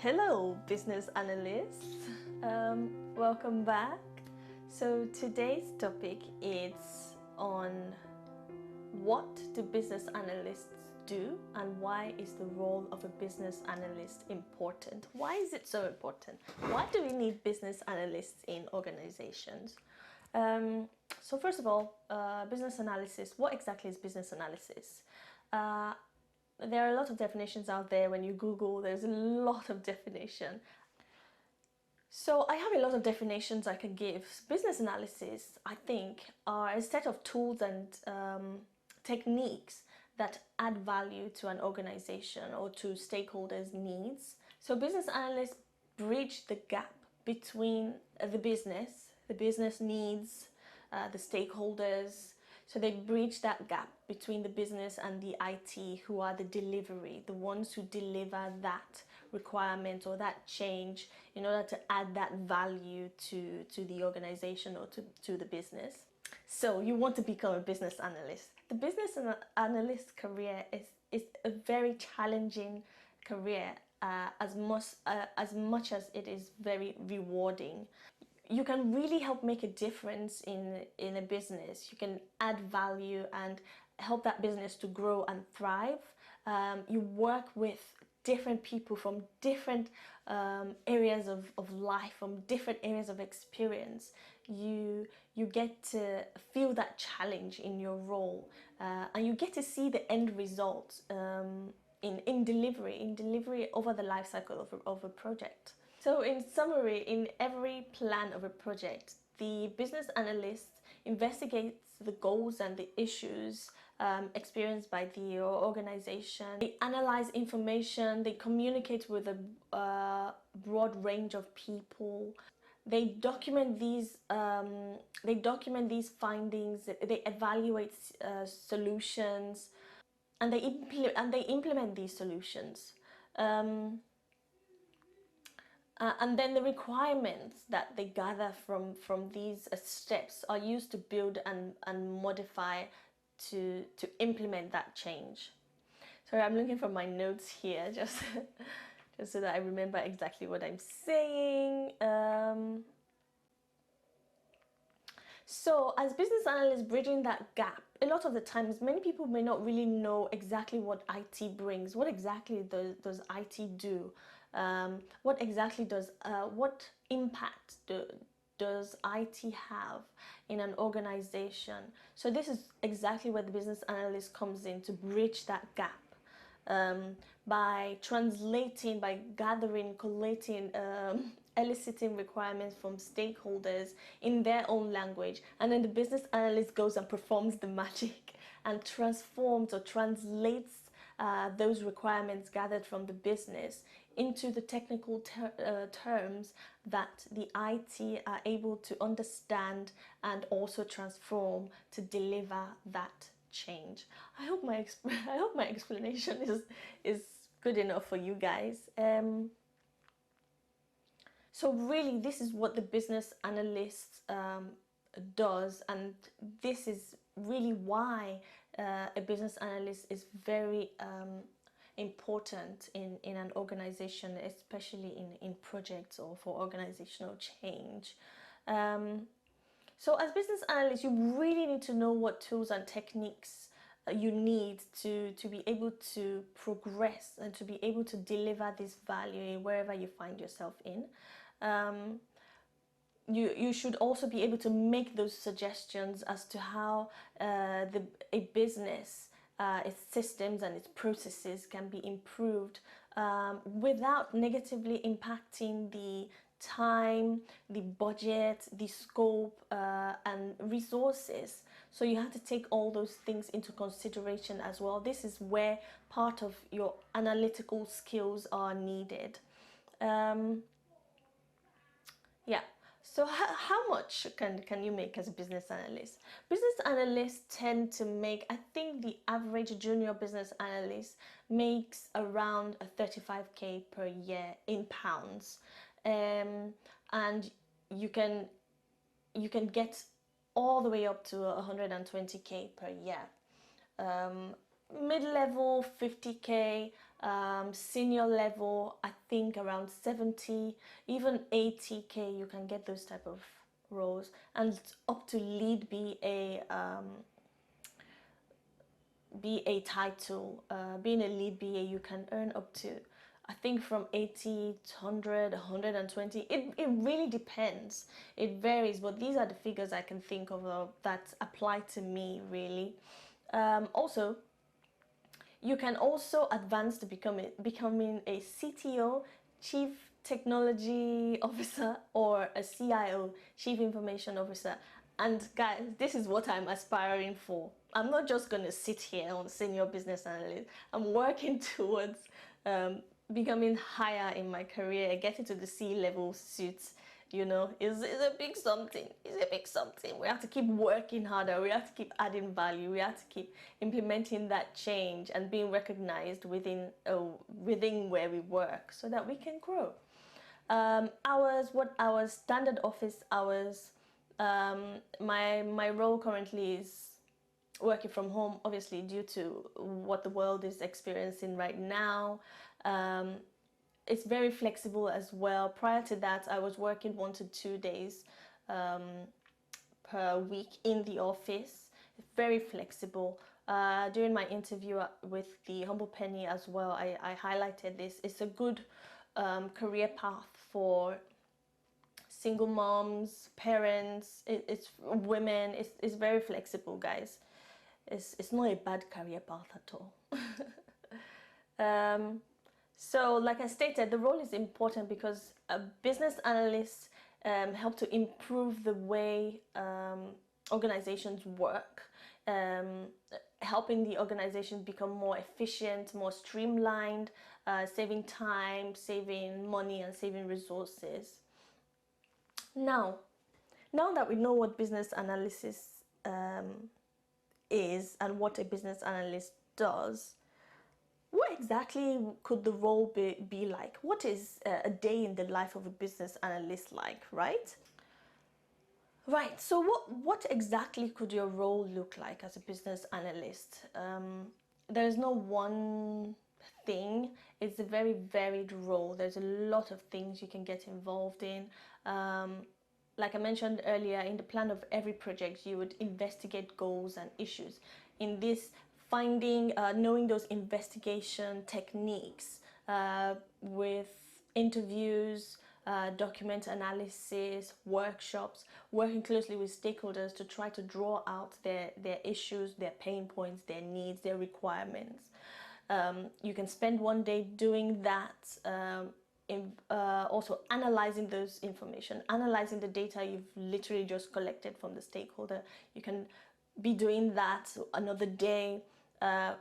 Hello, business analysts. Welcome back. So today's topic is on what do business analysts do and why is the role of a business analyst important? Why is it so important? Why do we need business analysts in organizations? So first of all, business analysis. What exactly is business analysis? There are a lot of definitions out there. When you Google, there's a lot of definition. So I have a lot of definitions I can give. Business analysis, I think, are a set of tools and techniques that add value to an organization or to stakeholders' needs. So business analysts bridge the gap between the business needs, the stakeholders. So they bridge that gap between the business and the IT, who are the delivery, the ones who deliver that requirement or that change in order to add that value to the organization or to the business. So you want to become a business analyst. The business analyst career is a very challenging career as much as it is very rewarding. You can really help make a difference in a business. You can add value and help that business to grow and thrive. You work with different people from different areas of life, from different areas of experience. You get to feel that challenge in your role, and you get to see the end result in delivery over the life cycle of a project. So in summary, in every plan of a project, the business analyst investigates the goals and the issues experienced by the organization. They analyze information, they communicate with a broad range of people. They document these findings, they evaluate solutions, and they implement these solutions. And then the requirements that they gather from these steps are used to build and modify to implement that change. Sorry, I'm looking for my notes here just so that I remember exactly what I'm saying. So as business analysts bridging that gap, a lot of the times many people may not really know exactly what IT brings. What exactly does IT do? What exactly what impact does IT have in an organization? So this is exactly where the business analyst comes in to bridge that gap. By translating, by gathering, collating, eliciting requirements from stakeholders in their own language, and then the business analyst goes and performs the magic and transforms or translates those requirements gathered from the business into the technical terms that the IT are able to understand and also transform to deliver that change. I hope my explanation is good enough for you guys. So really, this is what the business analyst does, and this is really why a business analyst is very important in an organization, especially in projects or for organizational change. So as business analysts, you really need to know what tools and techniques you need to be able to progress and to be able to deliver this value wherever you find yourself in. You should also be able to make those suggestions as to how a business, its systems and its processes can be improved without negatively impacting the time, the budget, the scope, and resources. So you have to take all those things into consideration as well. This is where part of your analytical skills are needed. Yeah. So how much can you make as a business analyst? Business analysts tend to make, I think the average junior business analyst makes around 35k per year in pounds. And you can get all the way up to 120k per year. Mid-level 50k, Senior level, I think around 70, even 80K, you can get those type of roles, and up to lead BA title. Being a lead BA, you can earn up to, I think, from 80 to 100, 120. It really depends. It varies, but these are the figures I can think of that apply to me, really. Also, you can also advance to becoming a CTO, Chief Technology Officer, or a CIO, Chief Information Officer. And guys, this is what I'm aspiring for. I'm not just going to sit here on Senior Business Analyst. I'm working towards becoming higher in my career, getting to the C-level suits. You know, is a big something. It's a big something. We have to keep working harder. We have to keep adding value. We have to keep implementing that change and being recognized within where we work, so that we can grow. Hours, what hours? Standard office hours. My role currently is working from home, obviously due to what the world is experiencing right now. It's very flexible as well. Prior to that, I was working 1 to 2 days per week in the office. Very flexible. During my interview with the Humble Penny as well, I highlighted this. It's a good career path for single moms, parents, it's women. It's very flexible, guys. It's not a bad career path at all. So like I stated, the role is important because business analysts help to improve the way organizations work, helping the organizations become more efficient, more streamlined, saving time, saving money, and saving resources. Now that we know what business analysis is and what a business analyst does, what exactly could the role be like? What is a day in the life of a business analyst like, right? Right, so what exactly could your role look like as a business analyst? There's no one thing. It's a very varied role. There's a lot of things you can get involved in. Like I mentioned earlier, in the plan of every project, you would investigate goals and issues. In this, knowing those investigation techniques with interviews, document analysis, workshops, working closely with stakeholders to try to draw out their issues, their pain points, their needs, their requirements. You can spend one day doing that, also analyzing those information, analyzing the data you've literally just collected from the stakeholder. You can be doing that another day,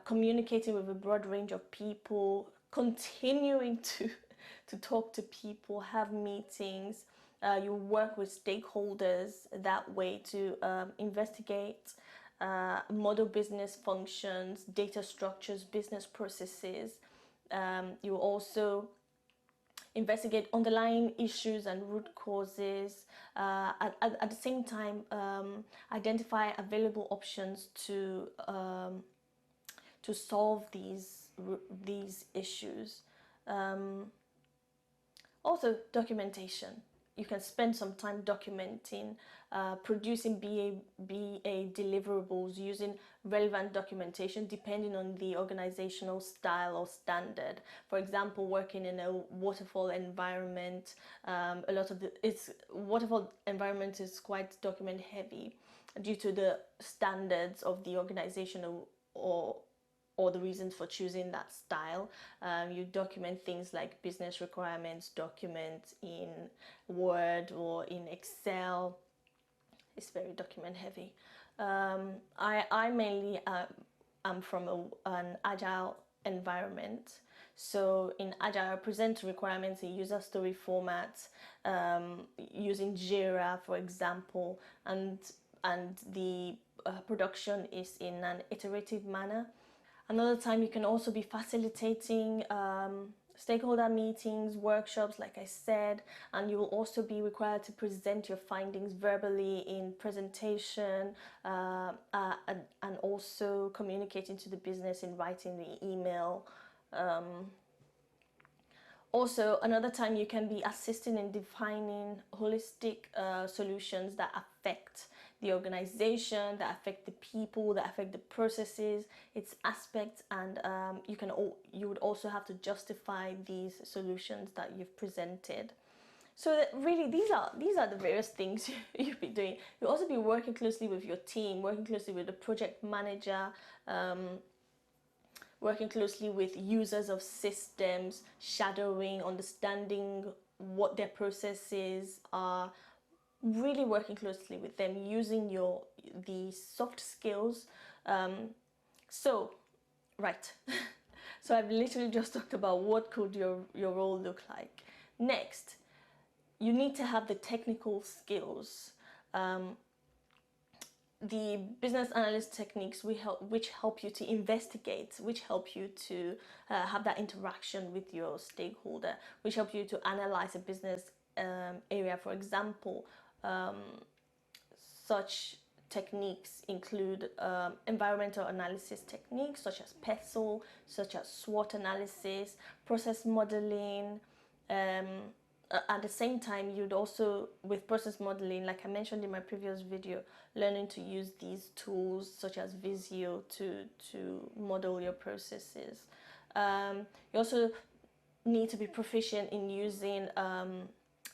communicating with a broad range of people, continuing to talk to people, have meetings. You work with stakeholders that way to investigate, model business functions, data structures, business processes. You also investigate underlying issues and root causes. At the same time, identify available options to solve these issues. Also, documentation. You can spend some time documenting, producing BA deliverables using relevant documentation depending on the organizational style or standard. For example, working in a waterfall environment, waterfall environment is quite document heavy due to the standards of the organization or the reasons for choosing that style. You document things like business requirements, documents in Word or in Excel. It's very document heavy. I mainly am from an agile environment. So in agile, I present requirements in user story format, using Jira, for example, and the production is in an iterative manner. Another time, you can also be facilitating stakeholder meetings, workshops, like I said, and you will also be required to present your findings verbally in presentation, and also communicating to the business in writing, the email, Also, another time you can be assisting in defining holistic solutions that affect the organization, that affect the people, that affect the processes, its aspects, and you would also have to justify these solutions that you've presented. So that really, these are the various things you'll be doing. You'll also be working closely with your team, working closely with the project manager, working closely with users of systems, shadowing, understanding what their processes are, really working closely with them, using the soft skills. So, right. So I've literally just talked about what could your role look like. Next, you need to have the technical skills. The business analyst techniques which help you to investigate, which help you to have that interaction with your stakeholder, which help you to analyze a business area. For example, such techniques include environmental analysis techniques such as PESTLE, such as SWOT analysis, process modeling. At the same time, you'd also, with process modeling, like I mentioned in my previous video, learning to use these tools such as Visio to model your processes. You also need to be proficient in using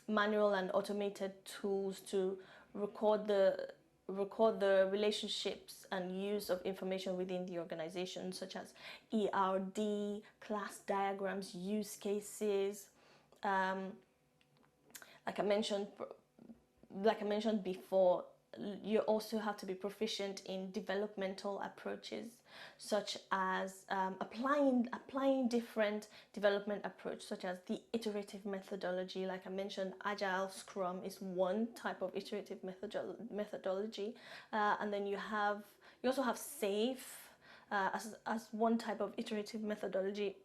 manual and automated tools to record the relationships and use of information within the organization, such as ERD, class diagrams, use cases. Like I mentioned before, you also have to be proficient in developmental approaches, such as applying different development approach, such as the iterative methodology. Like I mentioned, Agile Scrum is one type of iterative methodology, and then you also have SAFe as one type of iterative methodology.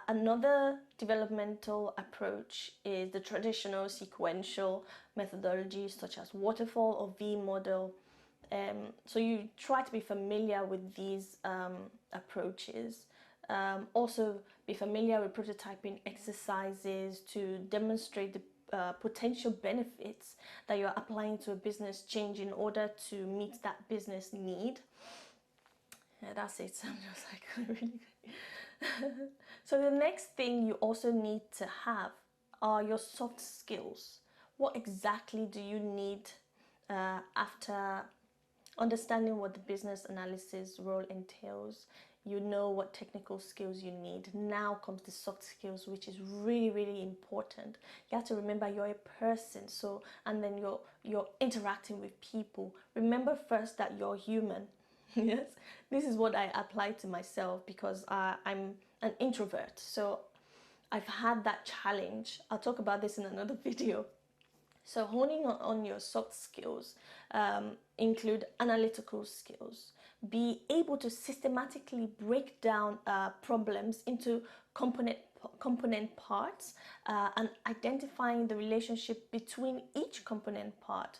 Another developmental approach is the traditional sequential methodologies such as waterfall or V model. So you try to be familiar with these approaches. Also be familiar with prototyping exercises to demonstrate the potential benefits that you're applying to a business change in order to meet that business need. Yeah, that's it. I'm just like really good. So the next thing you also need to have are your soft skills. What exactly do you need after understanding what the business analysis role entails? You know what technical skills you need. Now comes the soft skills, which is really, really important. You have to remember you're a person, and then you're interacting with people. Remember first that you're human. Yes, this is what I apply to myself because I'm an introvert. So I've had that challenge. I'll talk about this in another video. So honing on your soft skills include analytical skills. Be able to systematically break down problems into component parts and identifying the relationship between each component part.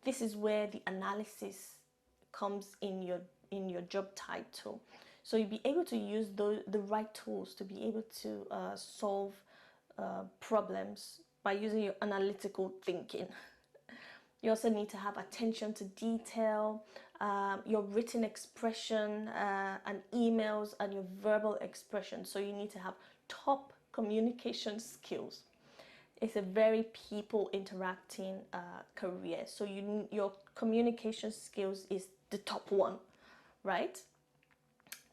This is where the analysis comes in your job title. So you'll be able to use the right tools to be able to solve problems by using your analytical thinking. You also need to have attention to detail, your written expression and emails, and your verbal expression. So you need to have top communication skills. It's a very people interacting career. So your communication skills is the top one, right?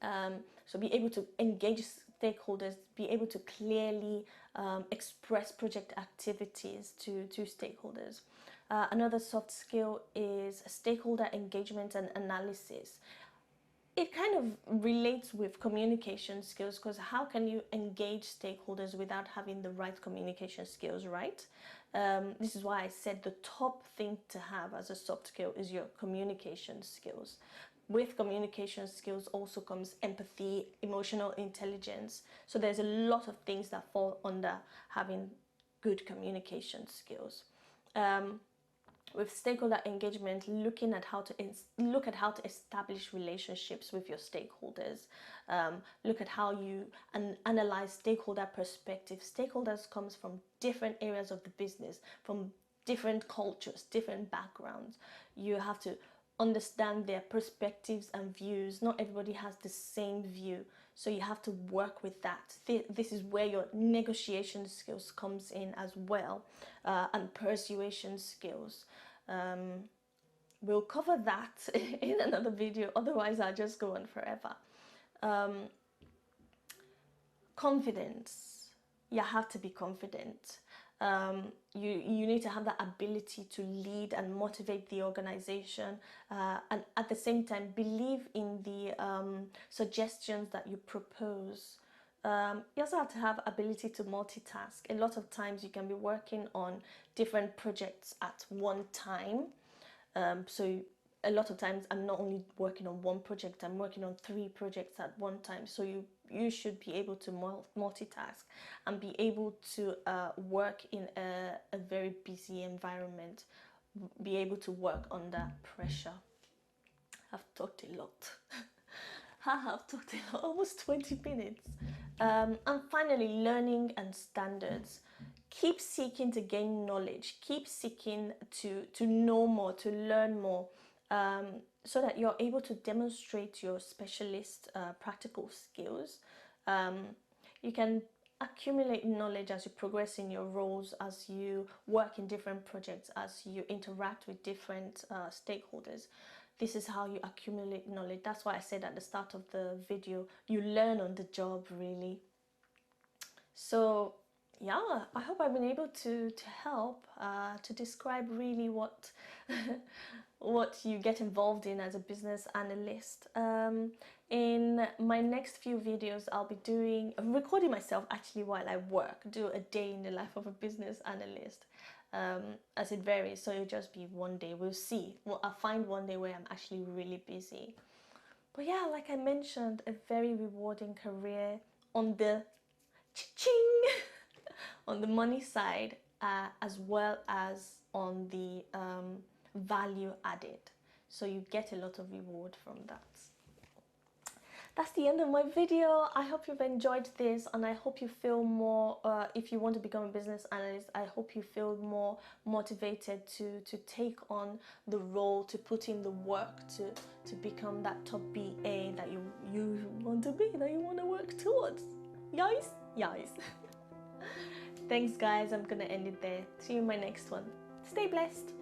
So be able to engage stakeholders, be able to clearly express project activities to stakeholders. Another soft skill is stakeholder engagement and analysis. It kind of relates with communication skills, because how can you engage stakeholders without having the right communication skills, right? This is why I said the top thing to have as a soft skill is your communication skills. With communication skills also comes empathy, emotional intelligence. So there's a lot of things that fall under having good communication skills. with stakeholder engagement, look at how to establish relationships with your stakeholders. Look at how you analyze stakeholder perspective. Stakeholders comes from different areas of the business, from different cultures, different backgrounds. You have to understand their perspectives and views. Not everybody has the same view, so you have to work with that. This is where your negotiation skills comes in as well, and persuasion skills. We'll cover that in another video, otherwise I'll just go on forever. Confidence. You have to be confident. You need to have that ability to lead and motivate the organization, and at the same time believe in the suggestions that you propose. You also have to have ability to multitask. A lot of times you can be working on different projects at one time. So a lot of times I'm not only working on one project, I'm working on 3 projects at one time. So you should be able to multitask and be able to work in a very busy environment, be able to work under pressure. I've talked a lot. I have talked a lot, almost 20 minutes. And finally, learning and standards. Keep seeking to gain knowledge. Keep seeking to know more, to learn more, so that you're able to demonstrate your specialist practical skills. You can accumulate knowledge as you progress in your roles, as you work in different projects, as you interact with different stakeholders. This is how you accumulate knowledge. That's why I said at the start of the video, you learn on the job, really. So yeah, I hope I've been able to help to describe really what what you get involved in as a business analyst. In my next few videos, I'll be recording myself actually while I work, do a day in the life of a business analyst. As it varies, so it'll just be one day. We'll see. Well, I'll find one day where I'm actually really busy. But yeah, like I mentioned, a very rewarding career on the ching on the money side, as well as on the value added. So you get a lot of reward from that. That's the end of my video. I hope you've enjoyed this, and I hope you feel more, if you want to become a business analyst, I hope you feel more motivated to take on the role, to put in the work, to become that top BA that you want to be, that you want to work towards. Yes? Yes. Thanks guys, I'm gonna end it there. See you in my next one. Stay blessed.